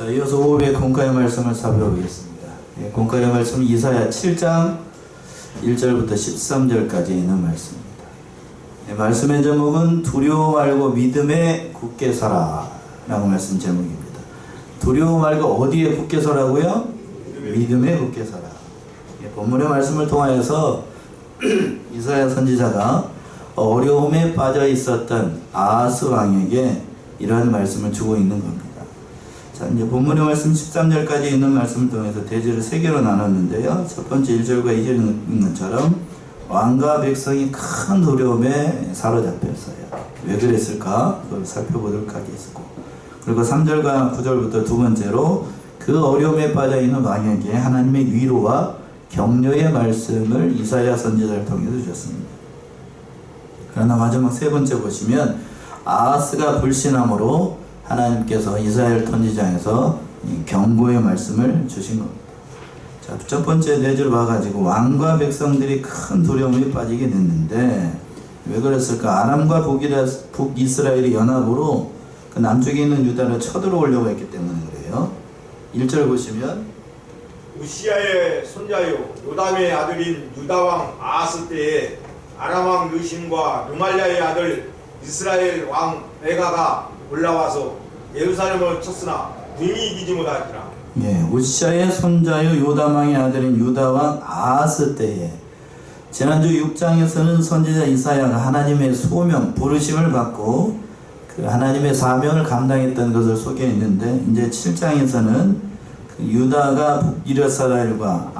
자, 이어서 오후에 공과의 말씀을 살펴보겠습니다. 공과의 말씀은 이사야 7장 1절부터 13절까지 있는 말씀입니다. 말씀의 제목은 두려워 말고 믿음에 굳게 서라 라고 말씀 제목입니다. 두려워 말고 어디에 굳게 서라고요? 믿음에 굳게 서라. 본문의 말씀을 통하여서 이사야 선지자가 어려움에 빠져 있었던 아하스 왕에게 이러한 말씀을 주고 있는 겁니다. 자, 이제 본문의 말씀 13절까지 있는 말씀을 통해서 대제를 세 개로 나눴는데요. 첫 번째 1절과 2절에 있는 것처럼 왕과 백성이 큰 두려움에 사로잡혔어요. 왜 그랬을까? 그걸 살펴보도록 하겠고, 그리고 3절과 9절부터 두 번째로 그 어려움에 빠져 있는 왕에게 하나님의 위로와 격려의 말씀을 이사야 선지자를 통해서 주셨습니다. 그러나 마지막 세 번째 보시면 아하스가 불신함으로 하나님께서 이사야를 선지자에서 경고의 말씀을 주신 겁니다. 자, 첫 번째 네 줄 봐가지고 왕과 백성들이 큰 두려움에 빠지게 됐는데 왜 그랬을까? 아람과 북이스라엘이 연합으로 그 남쪽에 있는 유다를 쳐들어오려고 했기 때문에 그래요. 1절 보시면 우시야의 손자요 요담의 아들인 유다왕 아하스 때에 아람왕 르신과 르말랴의 아들 이스라엘 왕 베가가 올라와서 예루살렘을 쳤으나 등이 이기지 못하였더라. 우시야의 손자요 요담왕의 아들인 유다왕 아하스 때에, 지난주 6장에서는 선지자 이사야가 하나님의 소명, 부르심을 받고 그 하나님의 사명을 감당했던 것을 소개했는데, 이제 7장에서는 그 유다가 북이스라엘과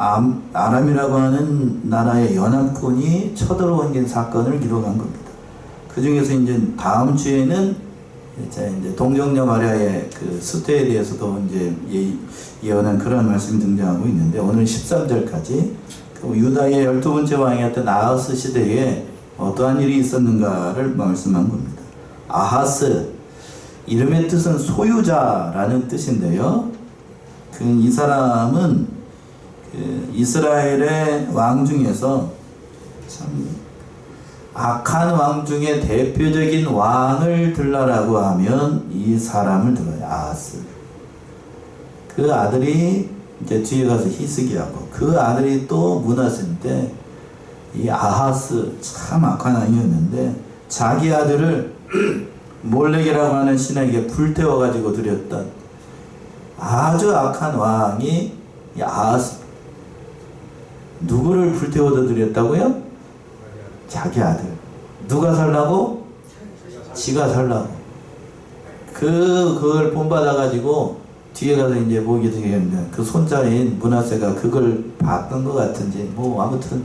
아람이라고 하는 나라의 연합군이 쳐들어온 사건을 기록한 겁니다. 그 중에서 이제 다음 주에는 이제 동정녀 마리아의 그 수태에 대해서도 이제 예언한 그런 말씀이 등장하고 있는데, 오늘 13절까지 그 유다의 12번째 왕이었던 아하스 시대에 어떠한 일이 있었는가를 말씀한 겁니다. 아하스, 이름의 뜻은 소유자라는 뜻인데요. 이 사람은 그 이스라엘의 왕 중에서 참 악한 왕 중에 대표적인 왕을 들라라고 하면 이 사람을 들어요. 아하스. 그 아들이 이제 뒤에 가서 히스기야고, 그 아들이 또 므낫세인데, 이 아하스 참 악한 왕이었는데 자기 아들을 몰렉이라고 하는 신에게 불태워가지고 드렸던 아주 악한 왕이 이 아하스. 누구를 불태워서 드렸다고요? 자기 아들. 누가 살라고? 지가 살라고. 그걸 본받아가지고 뒤에 가서 이제 보게 되겠는데, 그 손자인 므낫세가 그걸 봤던 것 같은지, 아무튼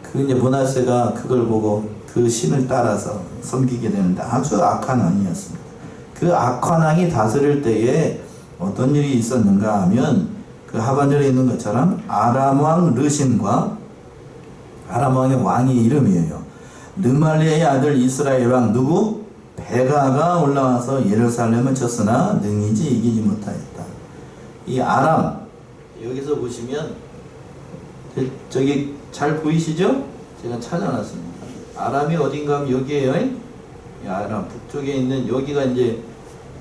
그 이제 므낫세가 그걸 보고 그 신을 따라서 섬기게 되는데 아주 악한 왕이었습니다. 그 악한 왕이 다스릴 때에 어떤 일이 있었는가 하면, 그 하반절에 있는 것처럼 아람 왕 르신과, 아람 왕의 왕의 이름이에요. 르말리아의 아들 이스라엘 왕 누구? 베가가 올라와서 예루살렘을 쳤으나 능히지 이기지 못하였다. 이 아람, 여기서 보시면 저기 잘 보이시죠? 제가 찾아놨습니다. 아람이 어딘가 하면 여기에요. 이 아람 북쪽에 있는 여기가 이제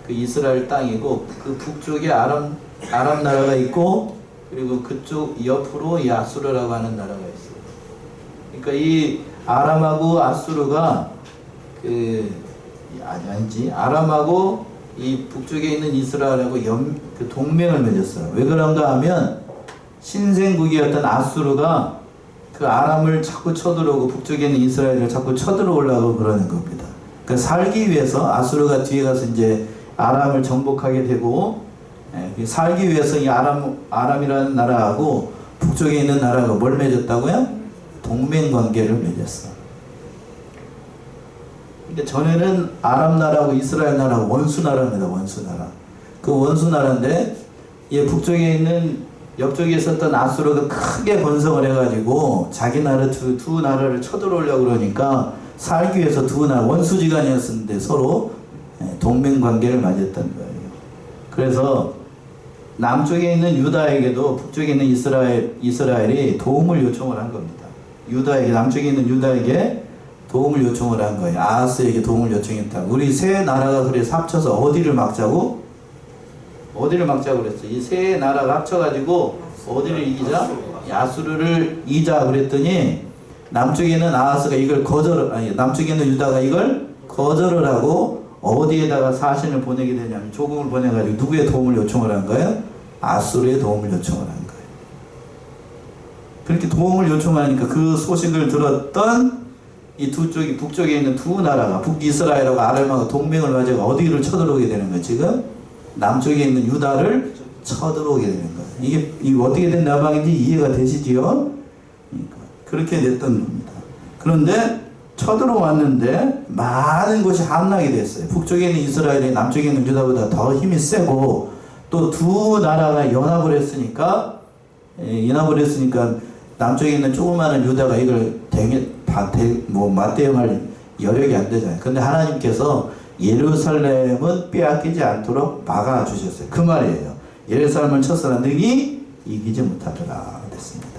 그 이스라엘 땅이고, 그 북쪽에 아람 나라가 있고, 그리고 그쪽 옆으로 이 아수르라고 하는 나라가 있어요. 그러니까 이 아람하고 아수르가 아람하고 이 북쪽에 있는 이스라엘하고 그 동맹을 맺었어요. 왜 그런가 하면 신생국이었던 아수르가 그 아람을 자꾸 쳐들어오고 북쪽에 있는 이스라엘을 자꾸 쳐들어오려고 그러는 겁니다. 그러니까 살기 위해서 아수르가 뒤에 가서 이제 아람을 정복하게 되고, 살기 위해서 이 아람이라는 나라하고 북쪽에 있는 나라가 뭘 맺었다고요? 동맹 관계를 맺었어. 근데 전에는 아람 나라하고 이스라엘 나라가 원수 나라입니다. 원수 나라. 그 원수 나라인데, 이 북쪽에 있는 옆쪽에 있었던 아수르가 크게 번성을 해가지고 자기 나라 두 나라를 쳐들어오려고 그러니까 살기 위해서 두 나라 원수지간이었는데 서로 동맹 관계를 맺었던 거예요. 그래서 남쪽에 있는 유다에게도 북쪽에 있는 이스라엘이 도움을 요청을 한 겁니다. 남쪽에 있는 유다에게 도움을 요청을 한 거예요. 아하스에게 도움을 요청했다. 우리 세 나라가 그래서 합쳐서 어디를 막자고? 어디를 막자고 그랬어? 이 세 나라가 합쳐가지고 어디를 이기자? 야수르를 이자 그랬더니 남쪽에 있는 아하스가 이걸 남쪽에 있는 유다가 이걸 거절을 하고 어디에다가 사신을 보내게 되냐면 조공을 보내가지고 누구의 도움을 요청을 한 거예요? 아수르의 도움을 요청을 한 거예요. 그렇게 도움을 요청하니까 그 소식을 들었던 이 두 쪽이 북쪽에 있는 두 나라가 북이스라엘하고 아람하고 동맹을 가지고 어디를 쳐들어오게 되는 거예요. 지금 남쪽에 있는 유다를 쳐들어오게 되는 거예요. 이게 어떻게 된 나방인지 이해가 되시지요? 그러니까 그렇게 됐던 겁니다. 그런데 쳐들어왔는데 많은 곳이 함락이 됐어요. 북쪽에 있는 이스라엘이 남쪽에 있는 유다보다 더 힘이 세고 또 두 나라가 연합을 했으니까 남쪽에 있는 조그마한 유다가 이걸 맞대응할 여력이 안 되잖아요. 근데 하나님께서 예루살렘은 빼앗기지 않도록 막아주셨어요. 그 말이에요. 예루살렘을 쳐서는 능히 이기지 못하더라 됐습니다.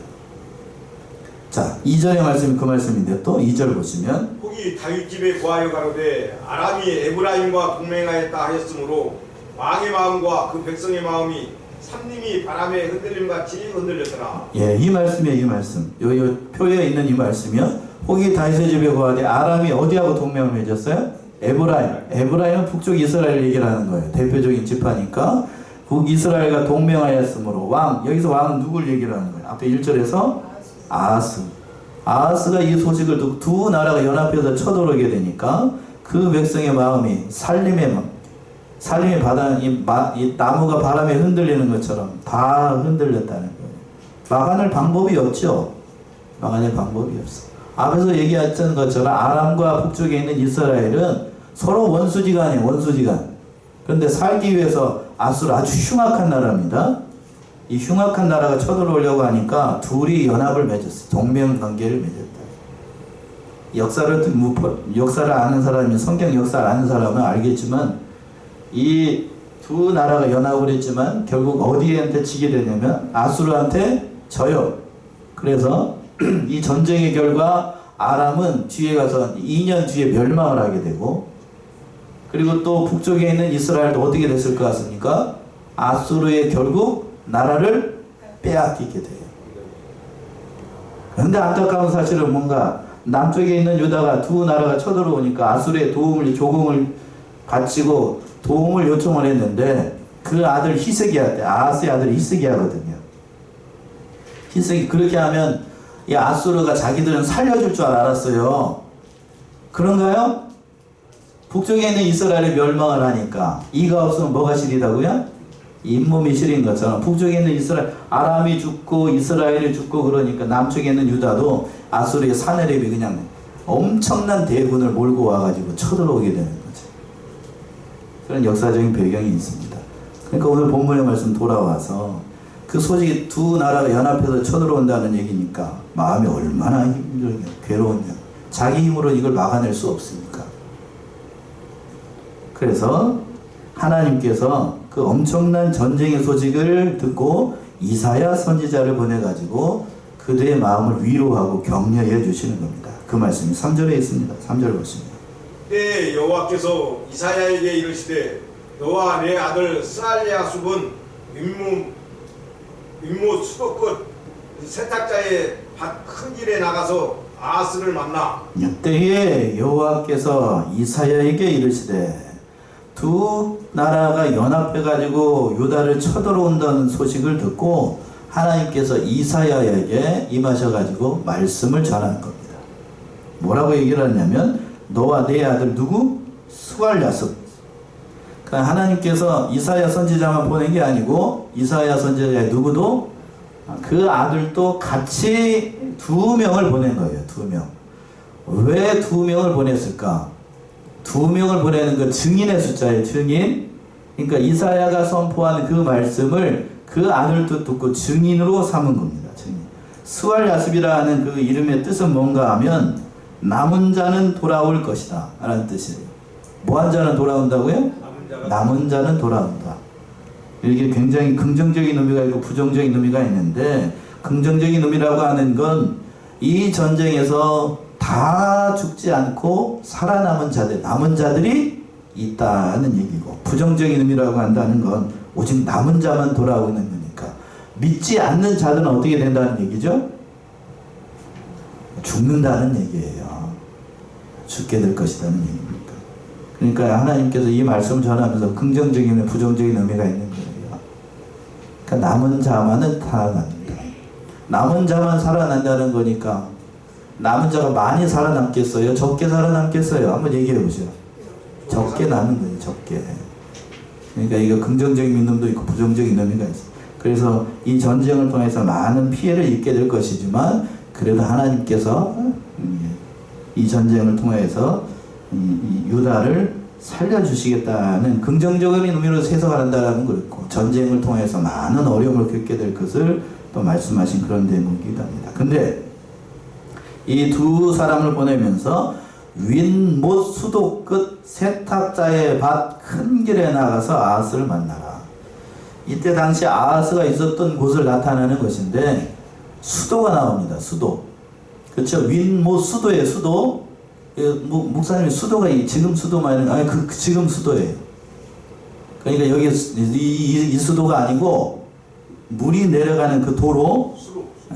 자, 2절의 말씀이 그 말씀인데 또 2절 보시면 혹이 다윗 집에 구하여 가로되 아람이 에브라임과 동맹하였다 하였으므로 왕의 마음과 그 백성의 마음이 삼림이 바람에 흔들림같이 흔들렸더라. 예, 이 말씀이에요. 이 말씀. 요 표에 있는 이 말씀이요. 혹이 다윗의 집에 구하되 아람이 어디하고 동맹을 맺었어요? 에브라임은 북쪽 이스라엘 얘기를 하는 거예요. 대표적인 지파니까 북이스라엘과 동맹하였으므로 여기서 왕은 누굴 얘기를 하는 거예요? 앞에 1절에서 아하스가 이 소식을 듣고 두 나라가 연합해서 쳐들어오게 되니까 그 백성의 마음이 살림의 바다, 이 나무가 바람에 흔들리는 것처럼 다 흔들렸다는 거예요. 막아낼 방법이 없죠. 막아낼 방법이 없어. 앞에서 얘기했던 것처럼 아람과 북쪽에 있는 이스라엘은 서로 원수지간이에요. 원수지간. 그런데 살기 위해서 아수르 아주 흉악한 나라입니다. 이 흉악한 나라가 쳐들어오려고 하니까 둘이 연합을 맺었어요. 동맹관계를 맺었다. 역사를 아는 사람이 성경 역사를 아는 사람은 알겠지만 이 두 나라가 연합을 했지만 결국 어디한테 지게 되냐면 아수르한테 져요. 그래서 이 전쟁의 결과 아람은 뒤에 가서 2년 뒤에 멸망을 하게 되고 그리고 또 북쪽에 있는 이스라엘도 어떻게 됐을 것 같습니까? 아수르의 결국 나라를 빼앗기게 돼요. 그런데 안타까운 사실은 뭔가 남쪽에 있는 유다가 두 나라가 쳐들어오니까 아수르의 조공을 바치고 도움을 요청을 했는데 그 아들 히스기야 때 아하스의 아들 히스기야거든요. 그렇게 하면 이 아수르가 자기들은 살려줄 줄 알았어요. 그런가요? 북쪽에 있는 이스라엘이 멸망을 하니까 이가 없으면 뭐가 시리다고요? 잇몸이 시린 것처럼 북쪽에 있는 아람이 죽고 이스라엘이 죽고 그러니까 남쪽에 있는 유다도 아수르의 사내립이 그냥 엄청난 대군을 몰고 와가지고 쳐들어오게 되는 거죠. 그런 역사적인 배경이 있습니다. 그러니까 오늘 본문의 말씀 돌아와서 그 소식이 두 나라가 연합해서 쳐들어온다는 얘기니까 마음이 얼마나 힘들냐, 괴로웠냐. 자기 힘으로 이걸 막아낼 수 없으니까. 그래서 하나님께서 그 엄청난 전쟁의 소식을 듣고 이사야 선지자를 보내가지고 그들의 마음을 위로하고 격려해 주시는 겁니다. 그 말씀이 3절에 있습니다. 3절 보십니다. 때에 여호와께서 이사야에게 이르시되 너와 내 아들 스알랴숲은 윗못 수도끝 세탁자의 밭 큰 길에 나가서 아하스를 만나. 때에 여호와께서 이사야에게 이르시되 두 나라가 연합해가지고 유다를 쳐들어온다는 소식을 듣고 하나님께서 이사야에게 임하셔가지고 말씀을 전하는 겁니다. 뭐라고 얘기를 하냐면 너와 내 아들 누구? 스알랴숲. 그러니까 하나님께서 이사야 선지자만 보낸 게 아니고 이사야 선지자의 누구도 그 아들도 같이 2명을 보낸 거예요. 2명. 왜 2명을 보냈을까? 2명을 보내는 건 증인의 숫자예요. 증인. 그러니까 이사야가 선포하는 그 말씀을 그 아들도 듣고 증인으로 삼은 겁니다. 증인. 스알랴숲이라는 그 이름의 뜻은 뭔가 하면 남은 자는 돌아올 것이다 라는 뜻이에요. 뭐한 자는 돌아온다고요? 남은 자는 돌아온다. 이게 굉장히 긍정적인 의미가 있고 부정적인 의미가 있는데 긍정적인 의미라고 하는 건 이 전쟁에서 다 죽지 않고 살아남은 자들, 남은 자들이 있다는 얘기고 부정적인 의미라고 한다는 건 오직 남은 자만 돌아오는 거니까. 믿지 않는 자들은 어떻게 된다는 얘기죠? 죽는다는 얘기예요. 죽게 될 것이라는 얘기입니다. 그러니까 하나님께서 이 말씀을 전하면서 긍정적인 부정적인 의미가 있는 거예요. 그러니까 남은 자만은 살아납니다. 남은 자만 살아난다는 거니까 남은 자가 많이 살아남겠어요? 적게 살아남겠어요? 한번 얘기해 보죠. 적게 남은 거예요. 적게. 그러니까 이거 긍정적인 믿음도 있고 부정적인 의미가 있어요. 그래서 이 전쟁을 통해서 많은 피해를 입게 될 것이지만 그래도 하나님께서 이 전쟁을 통해서 이 유다를 살려주시겠다는 긍정적인 의미로 해석을 한다는 거고, 전쟁을 통해서 많은 어려움을 겪게 될 것을 또 말씀하신 그런 대목이기도 합니다. 근데 이 두 사람을 보내면서 윈못 수도 끝 세탁자의 밭 큰 길에 나가서 아하스를 만나라. 이때 당시 아하스가 있었던 곳을 나타내는 것인데 수도가 나옵니다. 수도. 그렇죠. 윈못 수도의 수도. 목사님이 수도가 지금 수도만 아니 그 지금 수도예요. 그러니까 여기 이 수도가 아니고 물이 내려가는 그 도로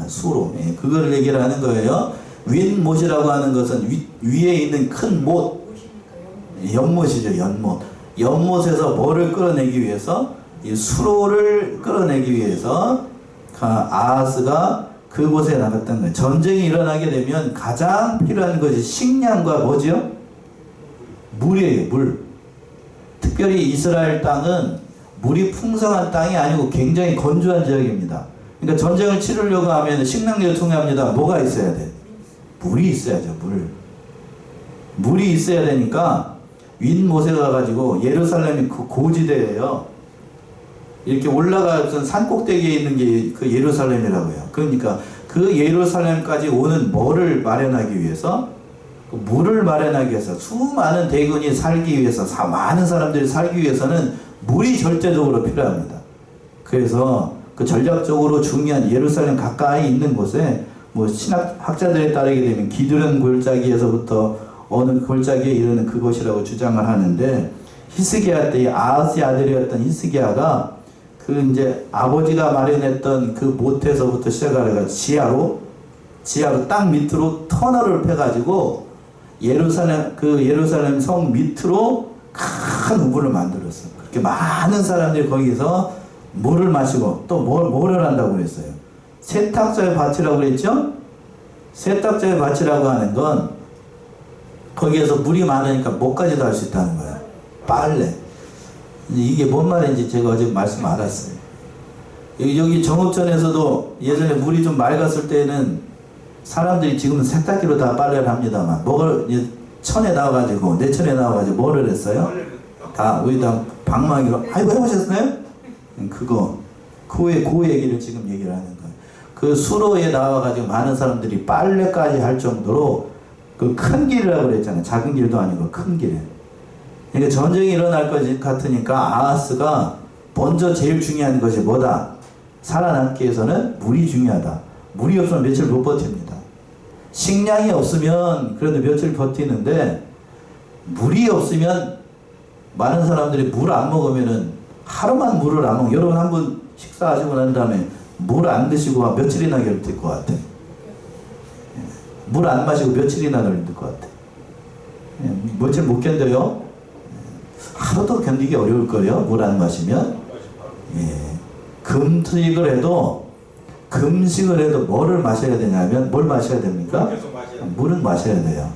수로. 예, 그거를 얘기를 하는 거예요. 윈못이라고 하는 것은 위에 있는 큰 못, 연못이죠. 연못에서 뭐를 끌어내기 위해서 이 수로를 끌어내기 위해서 아하스가 그곳에 나갔던 거예요. 전쟁이 일어나게 되면 가장 필요한 것이 식량과 뭐지요? 물이에요. 물. 특별히 이스라엘 땅은 물이 풍성한 땅이 아니고 굉장히 건조한 지역입니다. 그러니까 전쟁을 치르려고 하면 식량이 중요합니다. 뭐가 있어야 돼? 물이 있어야죠. 물이 있어야 되니까 윈못에 가가지고 예루살렘이 그 고지대예요. 이렇게 올라가서 산 꼭대기에 있는 게 그 예루살렘이라고 해요. 그러니까 그 예루살렘까지 오는 뭐를 마련하기 위해서, 그 물을 마련하기 위해서, 수많은 대군이 살기 위해서, 많은 사람들이 살기 위해서는 물이 절대적으로 필요합니다. 그래서 그 전략적으로 중요한 예루살렘 가까이 있는 곳에 뭐 신학학자들에 따르게 되면 기드론 골짜기에서부터 어느 골짜기에 이르는 그곳이라고 주장을 하는데, 히스기야 때 아하스의 아들이었던 히스기야가 그 이제 아버지가 마련했던 그 못에서부터 시작하다가 지하로 땅 밑으로 터널을 패가지고 예루살렘 성 밑으로 큰 우물을 만들었어요. 그렇게 많은 사람들이 거기서 물을 마시고 또 뭐를 한다고 그랬어요? 세탁자의 밭이라고 그랬죠? 세탁자의 밭이라고 하는 건 거기에서 물이 많으니까 뭐까지도 할 수 있다는 거예요. 빨래. 이게 뭔 말인지 제가 어제 말씀 알았어요. 여기 정읍천에서도 예전에 물이 좀 맑았을 때는 사람들이 지금은 세탁기로 다 빨래를 합니다만, 천에 나와가지고, 내천에 나와가지고 뭐를 했어요? 다 여기다 방망이로, 아이고 해보셨어요? 그 얘기를 지금 얘기를 하는 거예요. 그 수로에 나와가지고 많은 사람들이 빨래까지 할 정도로 그 큰 길이라고 그랬잖아요. 작은 길도 아니고 큰 길. 그러니까 전쟁이 일어날 것 같으니까 아하스가 먼저 제일 중요한 것이 뭐다? 살아남기 위해서는 물이 중요하다. 물이 없으면 며칠 못 버팁니다. 식량이 없으면 그래도 며칠 버티는데, 물이 없으면 많은 사람들이 물 안 먹으면은 하루만 물을 안 먹으면, 여러분 한번 식사하시고 난 다음에 물 안 드시고 며칠이나 견딜 것 같아. 물 안 마시고 며칠이나 견딜 것 같아. 며칠 못 견뎌요? 하루도 견디기 어려울 거예요. 물 안 마시면. 금식을 해도 뭐를 마셔야 되냐면, 뭘 마셔야 됩니까? 물은 마셔야 돼요.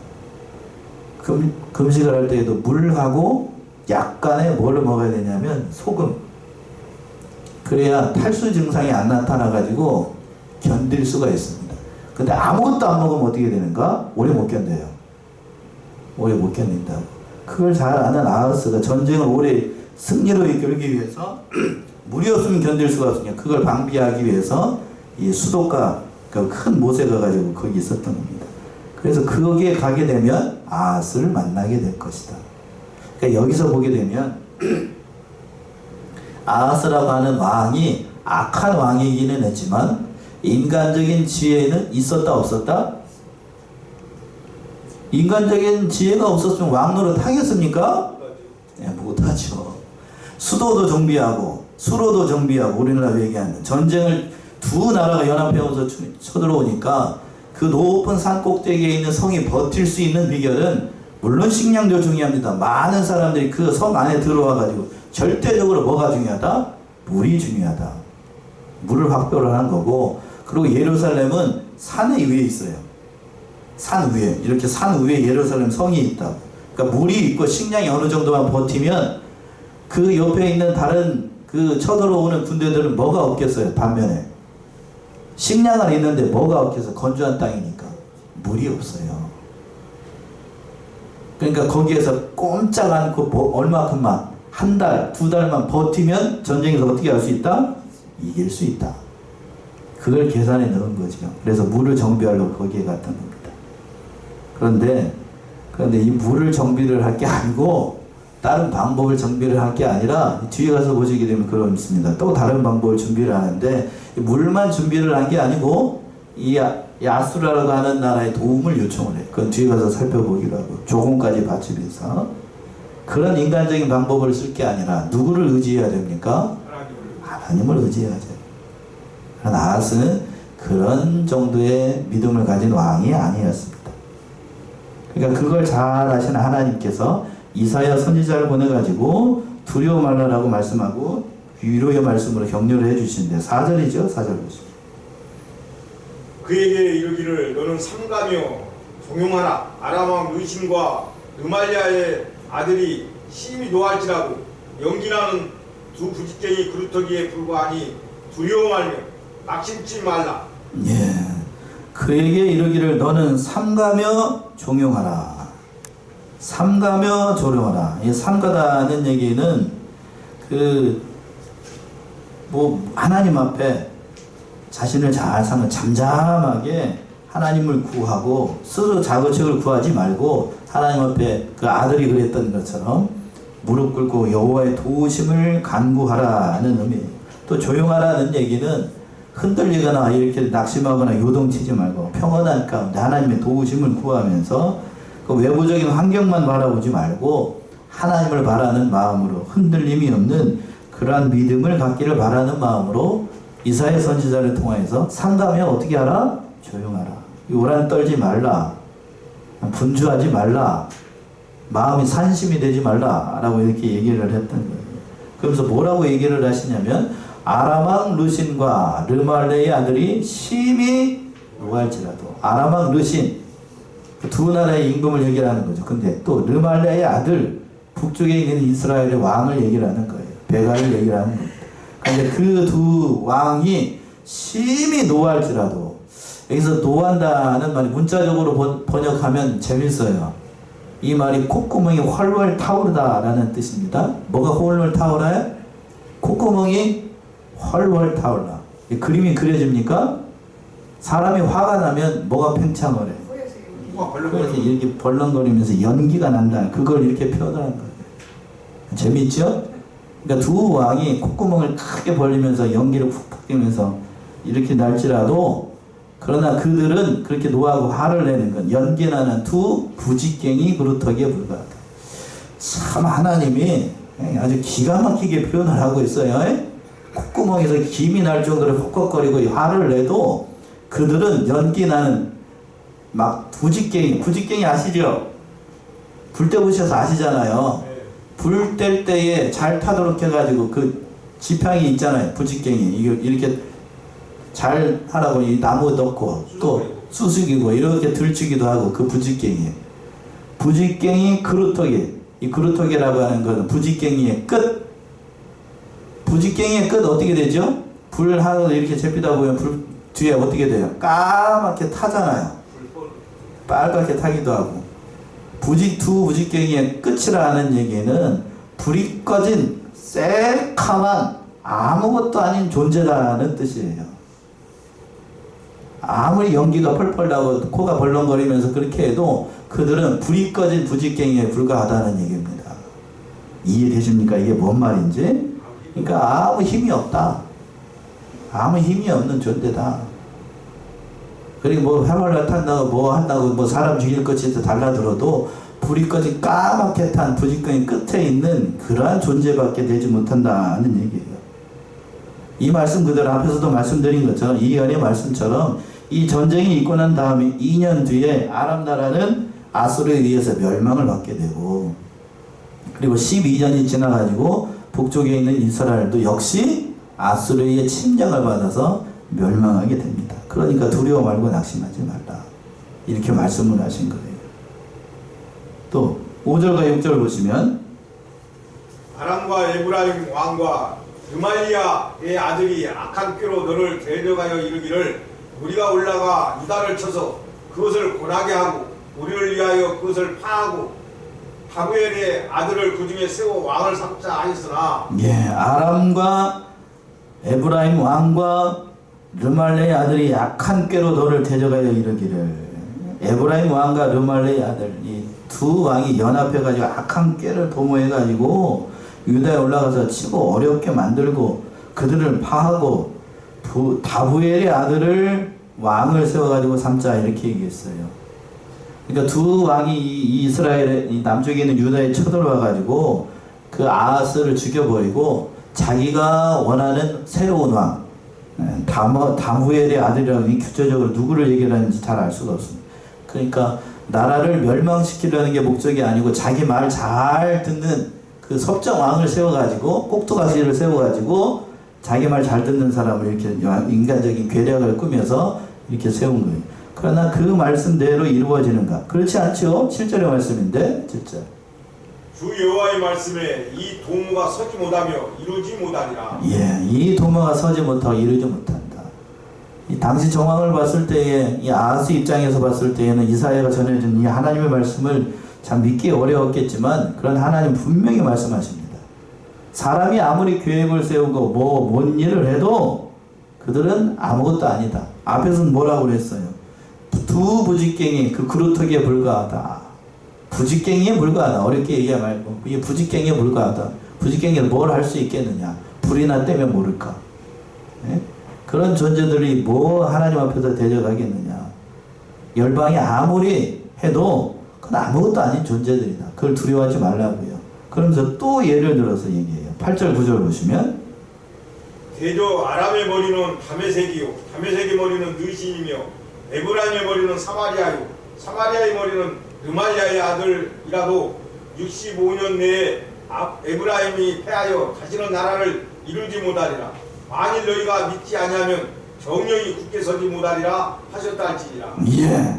금식을 할 때에도 물하고 약간의 뭐를 먹어야 되냐면 소금. 그래야 탈수 증상이 안 나타나가지고 견딜 수가 있습니다. 근데 아무것도 안 먹으면 어떻게 되는가? 오래 못 견뎌요. 오래 못 견딘다고. 그걸 잘 아는 아하스가 전쟁을 오래 승리로 이끌기 위해서 물이 없으면 견딜 수가 없으니까 그걸 방비하기 위해서 이 수도가 그 큰 못에 가가지고 거기 있었던 겁니다. 그래서 거기에 가게 되면 아하스를 만나게 될 것이다. 그러니까 여기서 보게 되면 아하스라고 하는 왕이 악한 왕이기는 했지만 인간적인 지혜는 있었다 없었다? 인간적인 지혜가 없었으면 왕 노릇 하겠습니까? 네, 못하죠. 수도도 정비하고 수로도 정비하고 우리나라 얘기하는 전쟁을 두 나라가 연합해서 쳐들어오니까 그 높은 산 꼭대기에 있는 성이 버틸 수 있는 비결은 물론 식량도 중요합니다. 많은 사람들이 그 성 안에 들어와 가지고 절대적으로 뭐가 중요하다? 물이 중요하다. 물을 확보를 하는 거고, 그리고 예루살렘은 산 위에 있어요. 산 위에, 이렇게 산 위에 예루살렘 성이 있다고. 그러니까 물이 있고 식량이 어느 정도만 버티면 그 옆에 있는 다른 그 쳐들어오는 군대들은 뭐가 없겠어요? 반면에 식량은 있는데 뭐가 없겠어요? 건조한 땅이니까 물이 없어요. 그러니까 거기에서 꼼짝 않고 뭐 얼마큼만 한 달, 두 달만 버티면 전쟁에서 어떻게 할 수 있다? 이길 수 있다. 그걸 계산해 넣은 거죠. 그래서 물을 정비하려고 거기에 갔던 겁니다. 그런데 이 물을 정비를 할 게 아니고 다른 방법을 정비를 할 게 아니라 뒤에 가서 보시게 되면 그렇습니다. 또 다른 방법을 준비를 하는데 물만 준비를 한 게 아니고 이 야수라라고 하는 나라의 도움을 요청을 해요. 그건 뒤에 가서 살펴보기로 하고 조공까지 바치면서 그런 인간적인 방법을 쓸 게 아니라 누구를 의지해야 됩니까? 하나님을 의지해야죠. 그러나 아하스는 그런 정도의 믿음을 가진 왕이 아니었습니다. 그러니까 그걸 잘 아시는 하나님께서 이사야 선지자를 보내가지고 두려워 말라라고 말씀하고 위로의 말씀으로 격려를 해주시는데 4절이죠. 4절 보시죠. 그에게 이르기를 너는 삼가며 종용하라. 아람 왕 르심과 르말리아의 아들이 심히 노할지라도 연기나는 두 부직갱이 그루터기에 불과하니 두려워 말며 낙심치 말라. 예, 그에게 이르기를 너는 삼가며 종용하라. 삼가며 조령하라. 이 삼가다는 얘기는 하나님 앞에 자신을 잘 삼는 잠잠하게 하나님을 구하고 스스로 자거책을 구하지 말고 하나님 앞에 그 아들이 그랬던 것처럼 무릎 꿇고 여호와의 도우심을 간구하라는 의미예요. 또 조용하라는 얘기는 흔들리거나 이렇게 낙심하거나 요동치지 말고 평온한 가운데 하나님의 도우심을 구하면서 그 외부적인 환경만 바라보지 말고 하나님을 바라는 마음으로 흔들림이 없는 그러한 믿음을 갖기를 바라는 마음으로 이사야 선지자를 통해서 삼가며 어떻게 하라? 조용하라. 요란 떨지 말라. 분주하지 말라. 마음이 산심이 되지 말라. 라고 이렇게 얘기를 했던 거예요. 그러면서 뭐라고 얘기를 하시냐면 아람 왕 르신과 르말레의 아들이 심히 노할지라도 아람 왕 르신 두 나라의 임금을 얘기하는 거죠. 근데 또 르말레의 아들 북쪽에 있는 이스라엘의 왕을 얘기를 하는 거예요. 베가를 얘기를 하는 겁니다. 그런데 그 두 왕이 심히 노할지라도 여기서 노한다는 말이 문자적으로 번역하면 재밌어요. 이 말이 콧구멍이 활활 타오르다라는 뜻입니다. 뭐가 활활 타오르나요? 콧구멍이 활활 타올라. 그림이 그려집니까? 사람이 화가 나면 뭐가 팽창을 해? 그래서 이렇게 벌렁거리면서 연기가 난다. 그걸 이렇게 표현하는 거예요. 재밌죠? 그러니까 두 왕이 콧구멍을 크게 벌리면서 연기를 푹푹 띄면서 이렇게 날지라도 그러나 그들은 그렇게 노하고 화를 내는 건 연기 나는 두 부직갱이 그루터기에 불과하다. 참 하나님이 아주 기가 막히게 표현을 하고 있어요. 콧구멍에서 김이 날 정도로 헉헉거리고 화를 내도 그들은 연기 나는 막 부직갱이 아시죠? 불 때 보셔서 아시잖아요. 불 뗄 때에 잘 타도록 해가지고 그 지팡이 있잖아요. 부직갱이 이렇게 잘 하라고 이 나무 넣고 또 수수기고 이렇게 들치기도 하고 그 부직갱이 그루터기. 이 그루터기라고 하는 것은 부직갱이의 끝. 부직갱이의 끝 어떻게 되죠? 불 하나 이렇게 재피다 보면 불 뒤에 어떻게 돼요? 까맣게 타잖아요. 빨갛게 타기도 하고. 두 부직갱이의 끝이라는 얘기는 불이 꺼진 새카만 아무것도 아닌 존재라는 뜻이에요. 아무리 연기가 펄펄 나고 코가 벌렁거리면서 그렇게 해도 그들은 불이 꺼진 부직갱이에 불과하다는 얘기입니다. 이해되십니까? 이게 뭔 말인지? 그러니까 아무 힘이 없다. 아무 힘이 없는 존재다. 그리고 뭐 해발라 탄다고 뭐 한다고 뭐 사람 죽일 것이 달라들어도 불이 꺼진 까맣게 탄 부직갱이 끝에 있는 그러한 존재밖에 되지 못한다는 얘기예요. 이 말씀 그대로 앞에서도 말씀드린 것처럼 이언의 말씀처럼 이 전쟁이 있고 난 다음에 2년 뒤에 아람 나라는 아수르에 의해서 멸망을 받게 되고, 그리고 12년이 지나가지고 북쪽에 있는 이스라엘도 역시 아수르의 침략을 받아서 멸망하게 됩니다. 그러니까 두려워 말고 낙심하지 말라, 이렇게 말씀을 하신 거예요. 또 5절과 6절 보시면 아람과 에브라임 왕과 르말리아의 아들이 악한 꾀로 너를 데려가여 이르기를 우리가 올라가 유다를 쳐서 그것을 고나게 하고 우리를 위하여 그것을 파하고 다부엘의 아들을 그 중에 세워 왕을 삼자 하였으나, 아람과 에브라임 왕과 르말레의 아들이 악한 꾀로 너를 데려가여 이르기를. 에브라임 왕과 르말레의 아들, 이 두 왕이 연합해가지고 악한 꾀를 도모해가지고 유다에 올라가서 치고 어렵게 만들고 그들을 파하고 다부엘의 아들을 왕을 세워가지고 삼자, 이렇게 얘기했어요. 그러니까 두 왕이 이스라엘의 남쪽에 있는 유다에 쳐들어와가지고 그 아하스를 죽여버리고 자기가 원하는 새로운 왕, 다부엘의 아들이라고 구체적으로 누구를 얘기하는지 잘 알 수가 없습니다. 그러니까 나라를 멸망시키려는 게 목적이 아니고 자기 말 잘 듣는 그 섭정 왕을 세워가지고 꼭두가시를 세워가지고 자기 말 잘 듣는 사람을 이렇게 인간적인 괴력을 꾸며서 이렇게 세운 거예요. 그러나 그 말씀대로 이루어지는가? 그렇지 않죠? 7절의 말씀인데 7절. 주 여호와의 말씀에 이 도무가 서지 못하며 이루지 못하니라. 이 도모가 서지 못하고 이루지 못한다. 이 당시 정황을 봤을 때에, 이 아하스 입장에서 봤을 때에는 이사야가 전해준 이 하나님의 말씀을 참 믿기 어려웠겠지만, 그런 하나님 분명히 말씀하십니다. 사람이 아무리 계획을 세우고 뭔 일을 해도 그들은 아무것도 아니다. 앞에서는 뭐라고 그랬어요? 두 부직갱이 그 그루터기에 불과하다. 부직갱이에 불과하다. 어렵게 얘기하지 말고 이 부직갱이에 불과하다. 부직갱이는 뭘 할 수 있겠느냐? 불이나 떼면 모를까? 네? 그런 존재들이 뭐 하나님 앞에서 대적하겠느냐? 열방이 아무리 해도 그건 아무것도 아닌 존재들이다. 그걸 두려워하지 말라고요. 그러면서 또 예를 들어서 얘기해요. 8절 9절 보시면 대저 아람의 머리는 다메섹이요 다메섹의 머리는 느신이며 에브라임의 머리는 사마리아요 사마리아의 머리는 르말리아의 아들이라도 65년 내에 에브라임이 패하여 다시는 나라를 이루지 못하리라. 만일 너희가 믿지 아니하면 정령이 굳게 서지 못하리라 하셨다 할지니라.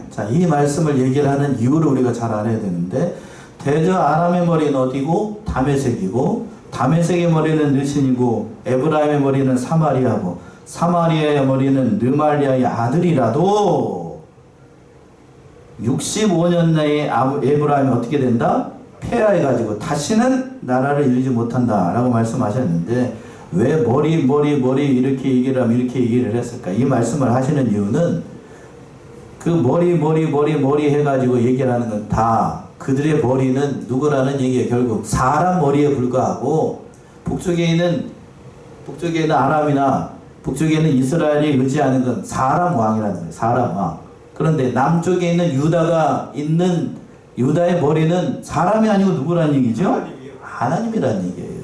자, 이 말씀을 얘기를 하는 이유를 우리가 잘 알아야 되는데, 대저 아람의 머리는 어디고? 다메섹이고, 다메섹의 머리는 느신이고, 에브라임의 머리는 사마리아고, 사마리아의 머리는 르말리아의 아들이라도 65년 내에 에브라임이 어떻게 된다? 폐하해가지고 다시는 나라를 이루지 못한다 라고 말씀하셨는데, 왜 머리 이렇게 얘기를 하면 이렇게 얘기를 했을까? 이 말씀을 하시는 이유는 그 머리 해가지고 얘기를 하는 건 다 그들의 머리는 누구라는 얘기에 결국 사람 머리에 불과하고, 북쪽에 있는 아람이나 북쪽에 있는 이스라엘이 의지하는 건 사람 왕이라는 거예요. 사람 왕. 그런데 남쪽에 있는 유다의 머리는 사람이 아니고 누구라는 얘기죠? 하나님이라는 얘기예요.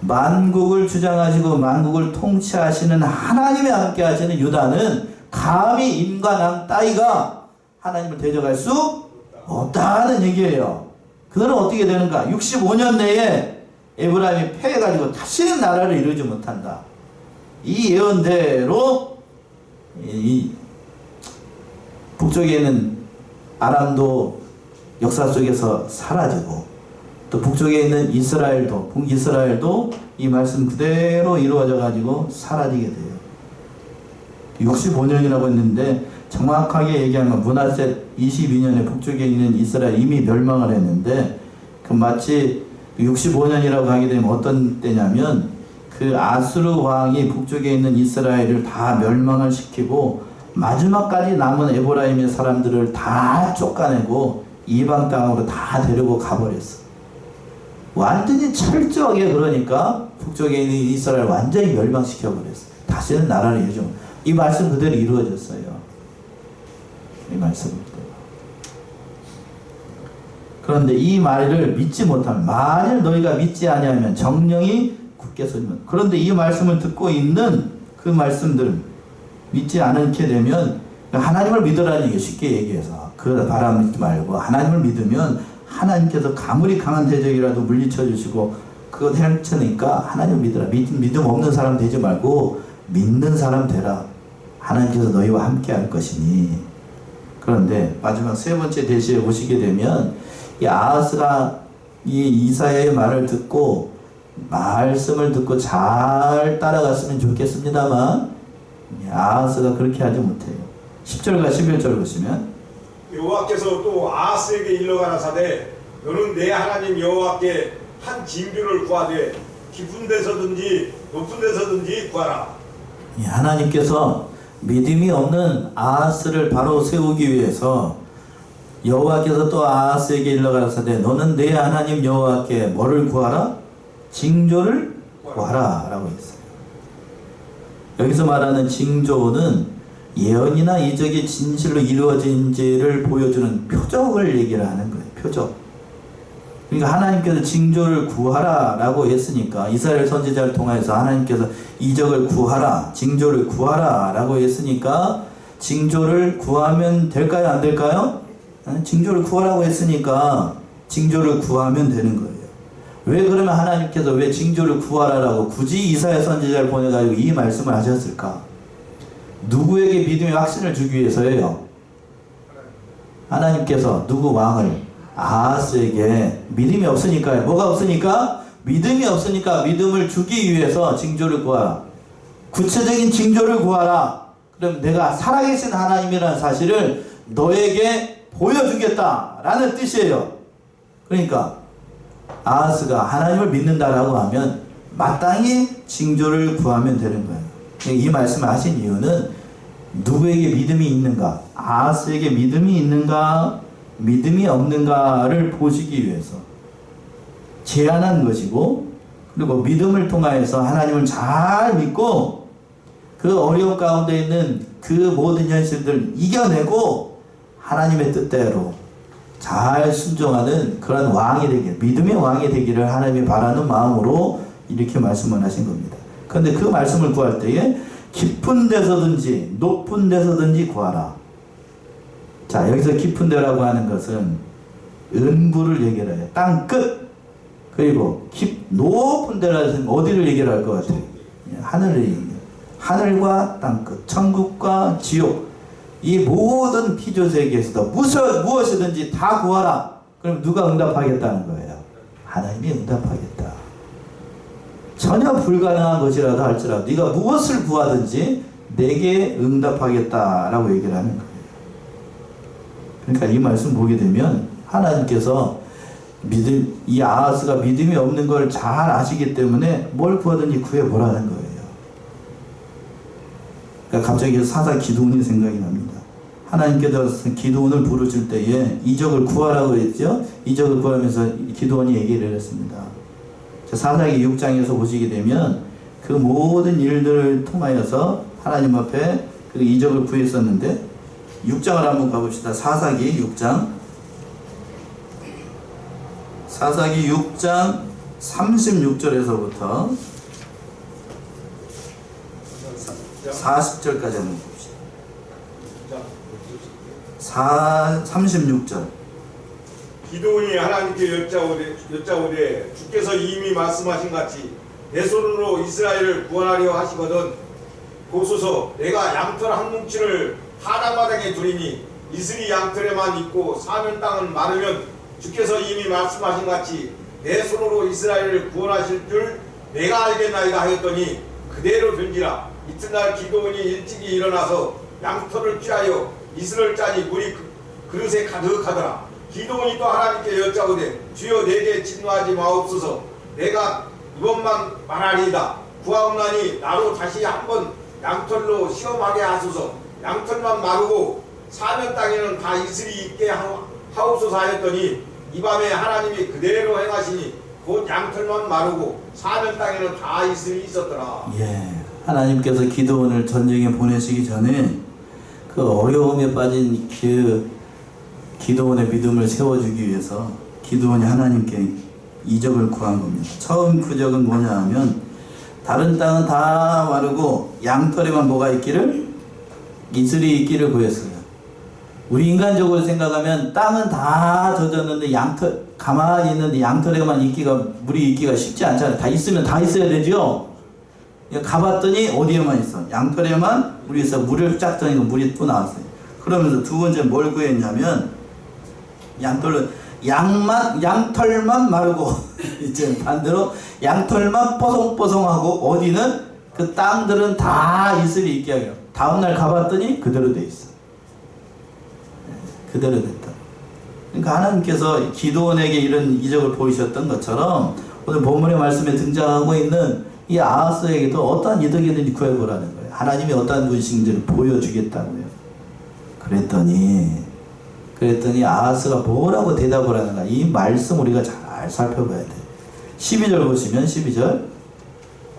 만국을 주장하시고 만국을 통치하시는 하나님이 함께 하시는 유다는 감히 인간왕 따위가 하나님을 대적할 수 없다는 얘기예요. 그들은 어떻게 되는가? 65년 내에 에브라임이 패해가지고 다시는 나라를 이루지 못한다. 이 예언대로 이 북쪽에 있는 아람도 역사 속에서 사라지고, 또 북쪽에 있는 북이스라엘도 이 말씀 그대로 이루어져 가지고 사라지게 돼요. 65년이라고 했는데 정확하게 얘기하면 므낫셋 22년에 북쪽에 있는 이스라엘 이미 멸망을 했는데, 그 마치 65년이라고 하게 되면 어떤 때냐면 그 아수르 왕이 북쪽에 있는 이스라엘을 다 멸망을 시키고 마지막까지 남은 에브라임의 사람들을 다 쫓아내고 이방 땅으로 다 데리고 가버렸어. 완전히 철저하게, 그러니까 북쪽에 있는 이스라엘 완전히 멸망시켜버렸어. 다시는 나라를 이루지 못. 이 말씀 그대로 이루어졌어요. 이 말씀 그대로. 그런데 이 말을 믿지 못하면, 만일 너희가 믿지 아니하면 정령이 주께서. 그런데 이 말씀을 듣고 있는 그 말씀들 믿지 않게 되면 하나님을 믿으라는 얘기, 쉽게 얘기해서 그 바람 믿지 말고 하나님을 믿으면 하나님께서 가물이 강한 대적이라도 물리쳐 주시고 그거 해체니까 하나님을 믿으라. 믿음 없는 사람 되지 말고 믿는 사람 되라. 하나님께서 너희와 함께 할 것이니. 그런데 마지막 세 번째 대시에 보시게 되면 이 아하스가 이 이사야의 말을 듣고 말씀을 듣고 잘 따라갔으면 좋겠습니다만 아하스가 그렇게 하지 못해요. 10절과 11절 보시면 여호와께서 또 아하스에게 일러 가라사대 너는 내 하나님 여호와께 한 징조를 구하되 깊은 데서든지 높은 데서든지 구하라. 하나님께서 믿음이 없는 아하스를 바로 세우기 위해서 여호와께서 또 아하스에게 일러 가라사대 너는 내 하나님 여호와께 뭐를 구하라? 징조를 구하라 라고 했어요. 여기서 말하는 징조는 예언이나 이적이 진실로 이루어진지를 보여주는 표적을 얘기를 하는 거예요. 표적. 그러니까 하나님께서 징조를 구하라 라고 했으니까 이스라엘 선지자를 통해서 하나님께서 이적을 구하라, 징조를 구하라 라고 했으니까 징조를 구하면 될까요? 안 될까요? 징조를 구하라고 했으니까 징조를 구하면 되는 거예요. 왜 그러면 하나님께서 왜 징조를 구하라라고 굳이 이사야 선지자를 보내가지고 이 말씀을 하셨을까? 누구에게 믿음의 확신을 주기 위해서예요. 하나님께서 누구 왕을? 아하스에게 믿음이 없으니까요. 뭐가 없으니까? 믿음이 없으니까 믿음을 주기 위해서 징조를 구하라. 구체적인 징조를 구하라. 그럼 내가 살아계신 하나님이라는 사실을 너에게 보여주겠다라는 뜻이에요. 그러니까 아하스가 하나님을 믿는다라고 하면 마땅히 징조를 구하면 되는 거예요. 이 말씀을 하신 이유는 누구에게 믿음이 있는가, 아하스에게 믿음이 있는가, 믿음이 없는가를 보시기 위해서 제안한 것이고, 그리고 믿음을 통하여서 하나님을 잘 믿고 그 어려움 가운데 있는 그 모든 현실들을 이겨내고 하나님의 뜻대로 잘 순종하는 그런 왕이 되길, 믿음의 왕이 되기를 하나님이 바라는 마음으로 이렇게 말씀을 하신 겁니다. 그런데 그 말씀을 구할 때에 깊은 데서든지 높은 데서든지 구하라. 자, 여기서 깊은 데라고 하는 것은 은부를 얘기를 해요. 땅 끝. 그리고 높은 데라고 해서 어디를 얘기를 할 것 같아요? 하늘을 얘기해요. 하늘과 땅 끝, 천국과 지옥, 이 모든 피조 세계에서도 무엇이든지 다 구하라. 그럼 누가 응답하겠다는 거예요? 하나님이 응답하겠다. 전혀 불가능한 것이라도 할지라도 네가 무엇을 구하든지 내게 응답하겠다라고 얘기를 하는 거예요. 그러니까 이 말씀 보게 되면 하나님께서 이 아하스가 믿음이 없는 걸 잘 아시기 때문에 뭘 구하든지 구해보라는 거예요. 그러니까 갑자기 사사 기드온이 생각이 납니다. 하나님께서 기드온을 부르실 때에 이적을 구하라고 했죠. 이적을 구하면서 기드온이 얘기를 했습니다. 사사기 6장에서 보시게 되면 그 모든 일들을 통하여서 하나님 앞에 그 이적을 구했었는데 6장을 한번 가봅시다. 사사기 6장 36절에서부터 40절까지 한번 봅시다. 36절. 기드온이 하나님께 여짜오되 주께서 이미 말씀하신 같이 내 손으로 이스라엘을 구원하려 하시거든 보소서 내가 양털 한 뭉치를 하나마당에 두리니 이슬이 양털에만 있고 사는 땅은 마르면 주께서 이미 말씀하신 같이 내 손으로 이스라엘을 구원하실 줄 내가 알겠나이다 하였더니 그대로 된지라. 이튿날 기드온이 일찍이 일어나서 양털을 쥐하여 이슬을 짜니 물이 그릇에 가득하더라. 기드온이 또 하나님께 여짜오되 주여 내게 진노하지 마옵소서. 내가 이번만 말하리이다. 구하옵나니 나로 다시 한번 양털로 시험하게 하소서. 양털만 마르고 사면 땅에는 다 이슬이 있게 하옵소서 하였더니 이 밤에 하나님이 그대로 행하시니 곧 양털만 마르고 사면 땅에는 다 이슬이 있었더라. 예, 하나님께서 기드온을 전쟁에 보내시기 전에 그 어려움에 빠진 그 기드온의 믿음을 세워주기 위해서 기드온이 하나님께 이적을 구한 겁니다. 처음 그 적은 뭐냐 하면 다른 땅은 다 마르고 양털에만 뭐가 있기를? 이슬이 있기를 구했어요. 우리 인간적으로 생각하면 땅은 다 젖었는데 양털 가만히 있는데 양털에만 물이 있기가 쉽지 않잖아요. 다 있으면 다 있어야 되죠. 가봤더니 어디에만 있어? 양털에만 물이 있어. 물을 쫙 떠니까 물이 또 나왔어요. 그러면서 두 번째 뭘 구했냐면 양털만 마르고 이제 반대로 양털만 뽀송뽀송하고 어디는 그 땅들은 다 이슬이 있게 하려. 다음날 가봤더니 그대로 돼 있어. 그대로 됐다. 그러니까 하나님께서 기드온에게 이런 이적을 보이셨던 것처럼 오늘 본문의 말씀에 등장하고 있는 이 아하스에게도 어떠한 이득이든지 구해보라는 거예요. 하나님이 어떠한 분이신지를 보여주겠다고요. 그랬더니 아하스가 뭐라고 대답을 하는가. 이 말씀 우리가 잘 살펴봐야 돼요. 12절 보시면 12절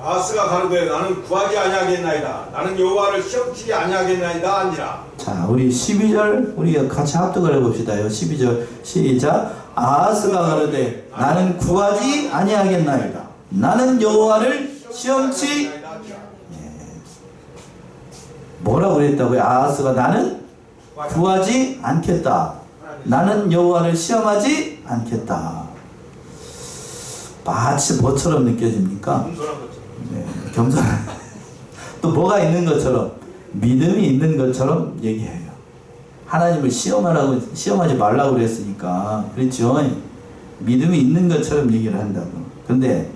아하스가 가로되 나는 구하지 아니하겠나이다. 나는 여호와를 시험치 아니하겠나이다 한지라. 자, 우리 12절 우리가 같이 합독을 해봅시다요. 12절 시작. 아하스가 가로되 나는 구하지 아니하겠나이다. 나는 여호와를 시험치. 뭐라고 그랬다고요? 아하스가 나는 구하지 않겠다. 나는 여호와를 시험하지 않겠다. 마치 뭐처럼 느껴집니까? 네, 겸손한. 또 뭐가 있는 것처럼, 믿음이 있는 것처럼 얘기해요. 하나님을 시험하지 말라고 그랬으니까. 그렇죠? 믿음이 있는 것처럼 얘기를 한다고. 근데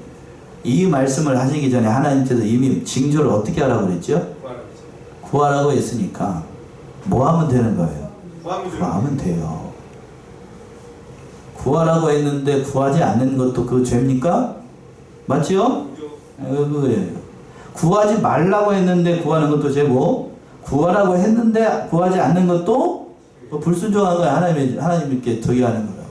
이 말씀을 하시기 전에 하나님께서 이미 징조를 어떻게 하라고 그랬죠? 구하라고 했으니까 뭐 하면 되는 거예요? 구하면 돼요. 구하라고 했는데 구하지 않는 것도 그 죄입니까? 맞지요? 그거예요. 구하지 말라고 했는데 구하는 것도 죄고, 구하라고 했는데 구하지 않는 것도 불순종한 거야. 하나님께 저기 하는 거라고.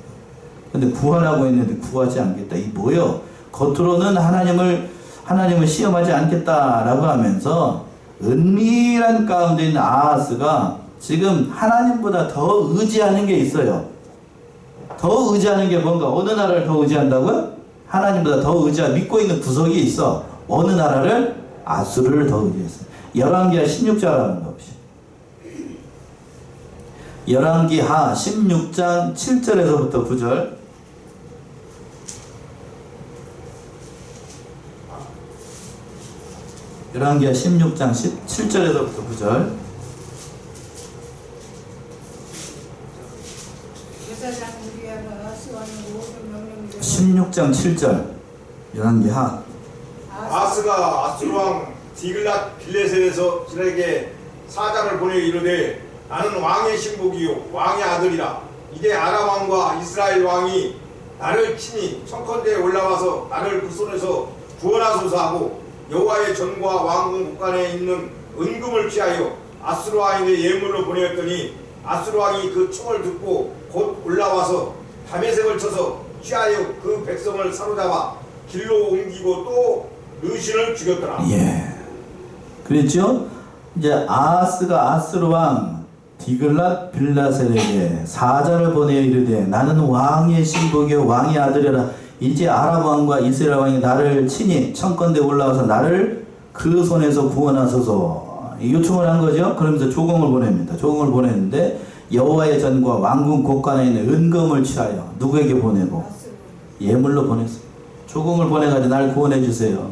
근데 구하라고 했는데 구하지 않겠다. 이 뭐요? 겉으로는 하나님을 시험하지 않겠다라고 하면서 은밀한 가운데 있는 아하스가 지금 하나님보다 더 의지하는 게 있어요. 더 의지하는 게 뭔가? 어느 나라를 더 의지한다고요? 하나님보다 더 믿고 있는 구석이 있어. 어느 나라를? 아수르를 더 의지했어요. 열왕기하 16장 봅시다. 열왕기하 16장 7절에서부터 9절. 열왕기하 16장 7절에서부터 9절. 16장 7절. 열왕기하. 아하스가 아수르 왕 디글랏 빌레셋에서 저에게 사자를 보내 이르되 나는 왕의 신복이요 왕의 아들이라. 이제 아람 왕과 이스라엘 왕이 나를 친히 청컨대에 올라와서 나를 그 손에서 구원하소서 하고 여호와의 전과 왕궁 곳간에 있는 은금을 취하여 아수르 왕에게 예물로 보내었더니 아수르 왕이 그 청을 듣고 곧 올라와서 다메섹을 쳐서 취하여 그 백성을 사로잡아 길로 옮기고 또 르신을 죽였더라. 예. 그랬죠? 이제 아하스가 아수르 왕 디글랏 빌라셀에게 사자를 보내어 이르되 나는 왕의 신복이요 왕의 아들이라. 이제 아람 왕과 이스라엘 왕이 나를 친히 청컨대에 올라와서 나를 그 손에서 구원하소서 요청을 한 거죠. 그러면서 조공을 보냅니다. 조공을 보냈는데 여호와의 전과 왕궁 곳간에 있는 은금을 취하여 누구에게 보내고? 예물로 보냈어요. 조공을 보내가지고 날 구원해 주세요.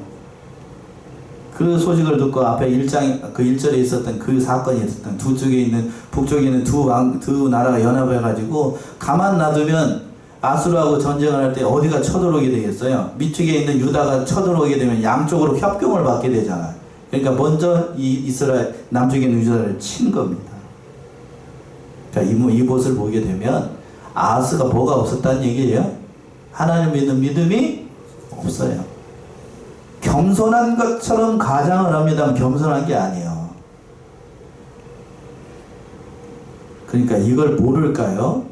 그 소식을 듣고 앞에 1절에 있었던 그 사건이 있었던 두 쪽에 있는 북쪽에 있는 두 나라가 연합해가지고 가만 놔두면 아수르하고 전쟁을 할 때 어디가 쳐들어오게 되겠어요? 밑쪽에 있는 유다가 쳐들어오게 되면 양쪽으로 협경을 받게 되잖아요. 그러니까 먼저 이스라엘 남쪽에 있는 유다를 친 겁니다. 자, 이곳을 보게 되면 아하스가 뭐가 없었다는 얘기예요? 하나님 믿는 믿음이 없어요. 겸손한 것처럼 가장을 합니다만 겸손한 게 아니에요. 그러니까 이걸 모를까요?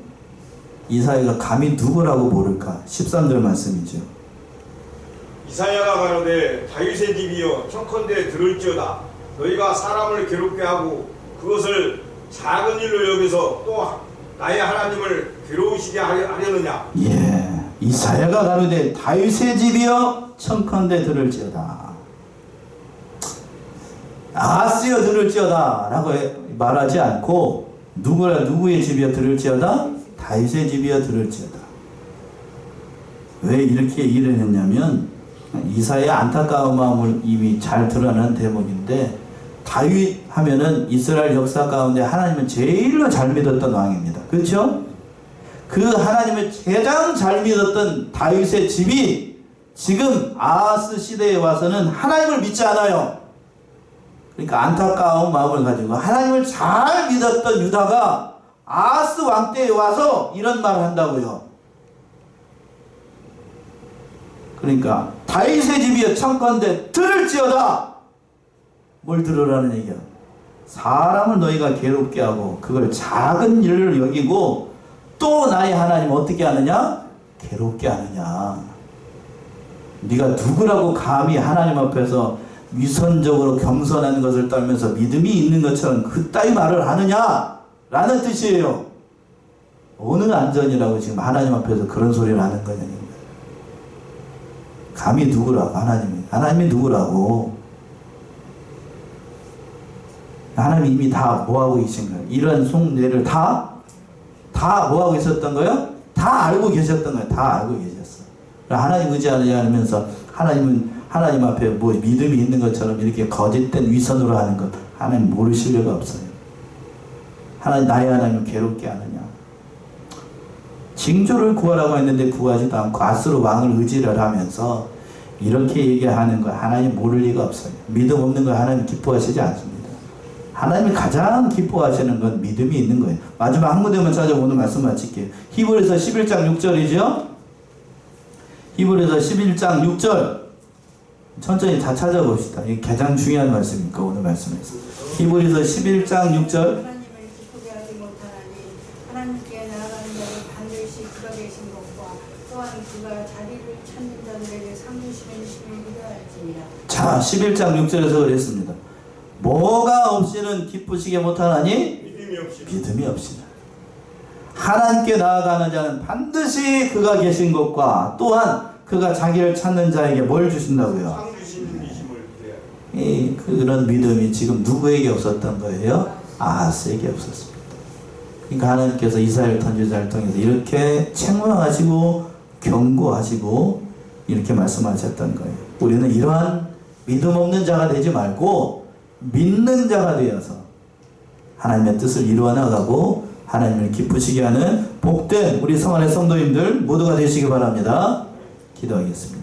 이사야가 감히 누구라고 모를까? 13절 말씀이죠. 이사야가 가로되 다윗의 집이여 청컨대 들을지어다. 너희가 사람을 괴롭게 하고 그것을 작은 일로 여기서 또 나의 하나님을 괴로우시게 하려느냐. 예, 이사야가 가로되 다윗의 집이여 청컨대 들을지어다. 아하스여 들을지어다 라고 말하지 않고 누구의 집이여 들을지어다? 다윗의 집이여 들을지어다. 왜 이렇게 얘기를 했냐면 이사야의 안타까운 마음을 이미 잘 드러난 대목인데, 다윗 하면은 이스라엘 역사 가운데 하나님을 제일로 잘 믿었던 왕입니다. 그렇죠? 그 하나님을 가장 잘 믿었던 다윗의 집이 지금 아하스 시대에 와서는 하나님을 믿지 않아요. 그러니까 안타까운 마음을 가지고 하나님을 잘 믿었던 유다가 아하스 왕 때에 와서 이런 말을 한다고요. 그러니까 다윗의 집이여 청컨대 들을지어다. 뭘 들으라는 얘기야? 사람을 너희가 괴롭게 하고 그걸 작은 일을 여기고 또 나의 하나님 어떻게 하느냐? 괴롭게 하느냐. 네가 누구라고 감히 하나님 앞에서 위선적으로 겸손한 것을 떨면서 믿음이 있는 것처럼 그따위 말을 하느냐? 라는 뜻이에요. 어느 안전이라고 지금 하나님 앞에서 그런 소리를 하는 거냐는 거예요. 감히 누구라고? 하나님이 누구라고? 하나님이 이미 다 뭐하고 계신 거예요? 이런 속내를 다 뭐하고 있었던 거예요? 다 알고 계셨던 거예요. 다 알고 계셨어. 하나님 의지하느냐 하면서 하나님 앞에 뭐 믿음이 있는 것처럼 이렇게 거짓된 위선으로 하는 것, 하나님 모르실 리가 없어요. 나의 하나님을 괴롭게 하느냐. 징조를 구하라고 했는데 구하지도 않고 아스로 왕을 의지를 하면서 이렇게 얘기하는 거 하나님 모를 리가 없어요. 믿음 없는 거 하나님 기뻐하시지 않습니다. 하나님이 가장 기뻐하시는 건 믿음이 있는 거예요. 마지막 한 군데만 찾아보고 오늘 말씀 마칠게요. 히브리서 11장 6절이죠. 히브리서 11장 6절 천천히 다 찾아봅시다. 이게 가장 중요한 말씀이니까 오늘 말씀에서. 히브리서 11장 6절. 하나님을 기쁘게 하지 못하나니 하나님께 나아가는 자를 반드시 그가 계신 것과 또한 그가 자리를 찾는 자들에게 상 주시는 심을 기도할지니라. 자, 11장 6절에서 그랬습니다. 뭐가 없이는 기쁘시게 못하나니? 믿음이 없이는. 하나님께 나아가는 자는 반드시 그가 계신 것과 또한 그가 자기를 찾는 자에게 뭘 주신다고요? 상 주시는 믿음을 그래야. 그런 믿음이 지금 누구에게 없었던 거예요? 아하스에게 없었습니다. 그러니까 하나님께서 이스라엘 선지자를 통해서 이렇게 책망하시고 경고하시고 이렇게 말씀하셨던 거예요. 우리는 이러한 믿음 없는 자가 되지 말고 믿는 자가 되어서 하나님의 뜻을 이루어 나가고 하나님을 기쁘시게 하는 복된 우리 성안의 성도님들 모두가 되시기 바랍니다. 기도하겠습니다.